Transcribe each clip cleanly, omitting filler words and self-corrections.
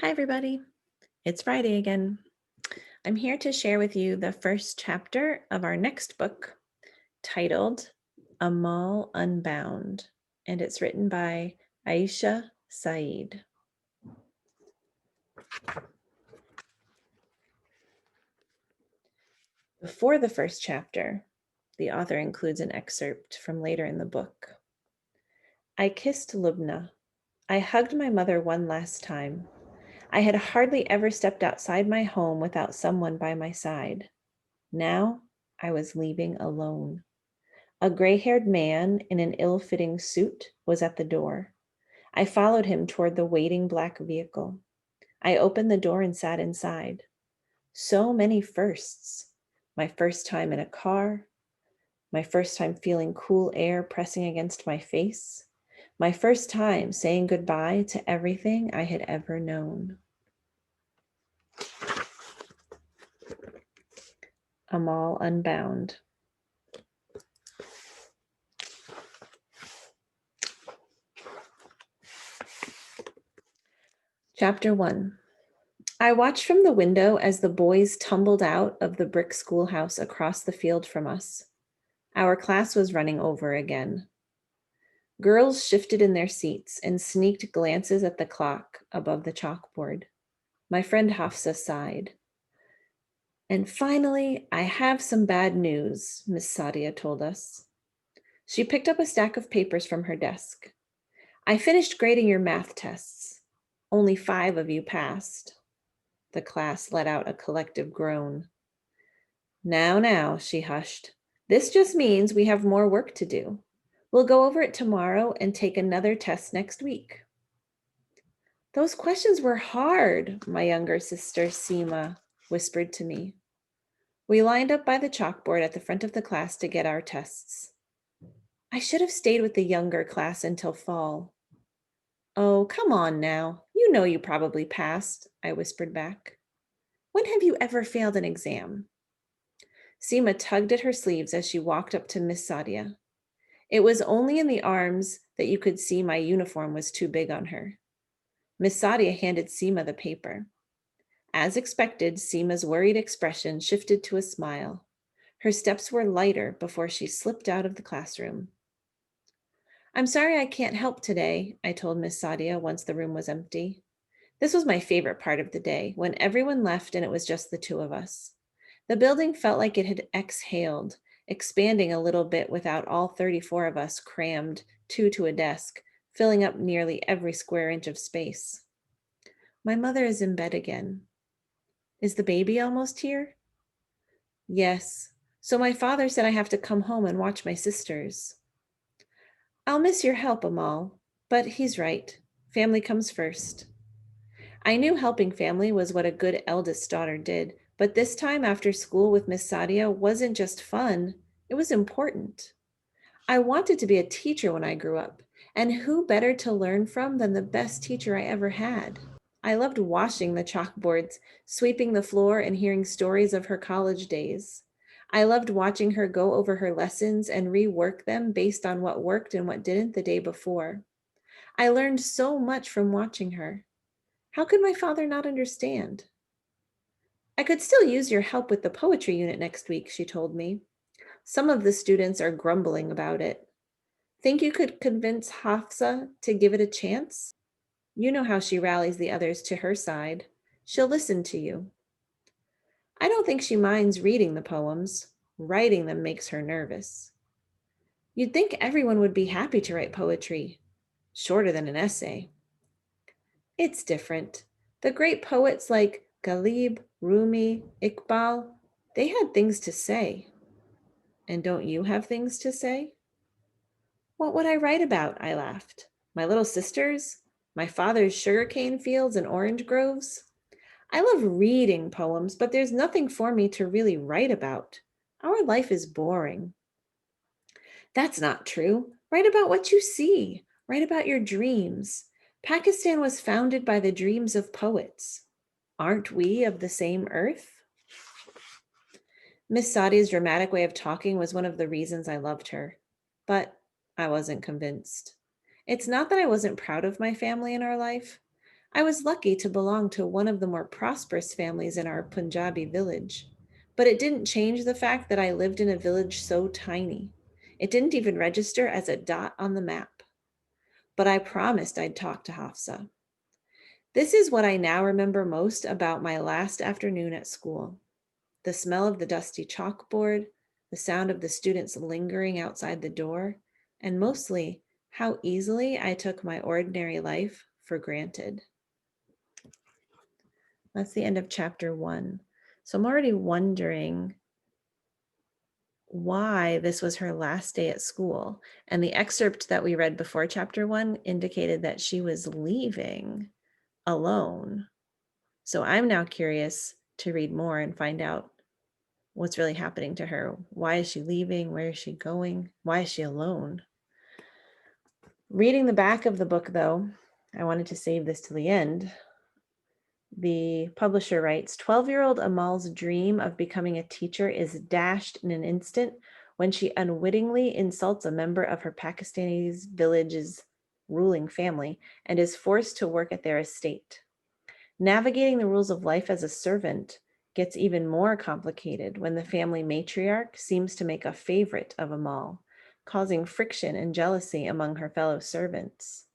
Hi, everybody. It's Friday again. I'm here to share with you the first chapter of our next book titled Amal Unbound, and it's written by Aisha Saeed. Before the first chapter, the author includes an excerpt from later in the book. I kissed Lubna. I hugged my mother one last time. I had hardly ever stepped outside my home without someone by my side. Now I was leaving alone. A gray-haired man in an ill-fitting suit was at the door. I followed him toward the waiting black vehicle. I opened the door and sat inside. So many firsts. My first time in a car. My first time feeling cool air pressing against my face. My first time saying goodbye to everything I had ever known. Amal Unbound. Chapter 1. I watched from the window as the boys tumbled out of the brick schoolhouse across the field from us. Our class was running over again. Girls shifted in their seats and sneaked glances at the clock above the chalkboard. My friend Hafsa sighed. And finally, I have some bad news, Miss Sadia told us. She picked up a stack of papers from her desk. I finished grading your math tests. Only 5 of you passed. The class let out a collective groan. Now, she hushed. This just means we have more work to do. We'll go over it tomorrow and take another test next week. Those questions were hard, my younger sister Seema whispered to me. We lined up by the chalkboard at the front of the class to get our tests. I should have stayed with the younger class until fall. Oh, come on now. You know you probably passed, I whispered back. When have you ever failed an exam? Seema tugged at her sleeves as she walked up to Miss Sadia. It was only in the arms that you could see my uniform was too big on her. Miss Sadia handed Seema the paper. As expected, Seema's worried expression shifted to a smile. Her steps were lighter before she slipped out of the classroom. I'm sorry I can't help today, I told Miss Sadia once the room was empty. This was my favorite part of the day, when everyone left and it was just the two of us. The building felt like it had exhaled, expanding a little bit without all 34 of us crammed, 2 to a desk, filling up nearly every square inch of space. My mother is in bed again. Is the baby almost here? Yes. So my father said I have to come home and watch my sisters. I'll miss your help, Amal, but he's right. Family comes first. I knew helping family was what a good eldest daughter did, but this time after school with Miss Sadia wasn't just fun, it was important. I wanted to be a teacher when I grew up, and who better to learn from than the best teacher I ever had? I loved washing the chalkboards, sweeping the floor, and hearing stories of her college days. I loved watching her go over her lessons and rework them based on what worked and what didn't the day before. I learned so much from watching her. How could my father not understand? I could still use your help with the poetry unit next week, she told me. Some of the students are grumbling about it. Think you could convince Hafsa to give it a chance? You know how she rallies the others to her side. She'll listen to you. I don't think she minds reading the poems. Writing them makes her nervous. You'd think everyone would be happy to write poetry, shorter than an essay. It's different. The great poets like Ghalib, Rumi, Iqbal, they had things to say. And don't you have things to say? What would I write about? I laughed. My little sisters? My father's sugarcane fields and orange groves? I love reading poems, but there's nothing for me to really write about. Our life is boring. That's not true. Write about what you see. Write about your dreams. Pakistan was founded by the dreams of poets. Aren't we of the same earth? Miss Sadia's dramatic way of talking was one of the reasons I loved her, but I wasn't convinced. It's not that I wasn't proud of my family and our life. I was lucky to belong to one of the more prosperous families in our Punjabi village, but it didn't change the fact that I lived in a village so tiny. It didn't even register as a dot on the map. But I promised I'd talk to Hafsa. This is what I now remember most about my last afternoon at school: the smell of the dusty chalkboard, the sound of the students lingering outside the door, and mostly how easily I took my ordinary life for granted. That's the end of chapter 1. So I'm already wondering why this was her last day at school. And the excerpt that we read before chapter 1 indicated that she was leaving alone. So I'm now curious to read more and find out what's really happening to her. Why is she leaving? Where is she going? Why is she alone? Reading the back of the book, though, I wanted to save this to the end. The publisher writes, 12-year-old Amal's dream of becoming a teacher is dashed in an instant when she unwittingly insults a member of her Pakistani village's ruling family and is forced to work at their estate. Navigating the rules of life as a servant gets even more complicated when the family matriarch seems to make a favorite of Amal, causing friction and jealousy among her fellow servants.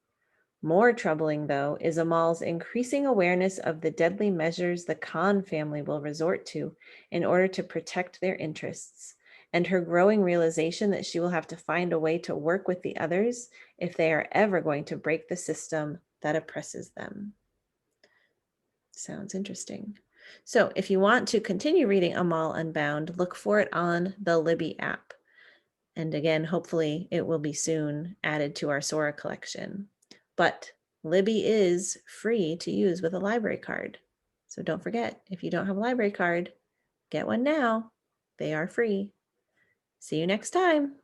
More troubling, though, is Amal's increasing awareness of the deadly measures the Khan family will resort to in order to protect their interests, and her growing realization that she will have to find a way to work with the others if they are ever going to break the system that oppresses them. Sounds interesting. So if you want to continue reading Amal Unbound, look for it on the Libby app. And again, hopefully it will be soon added to our Sora collection. But Libby is free to use with a library card. So don't forget, if you don't have a library card, get one now. They are free. See you next time.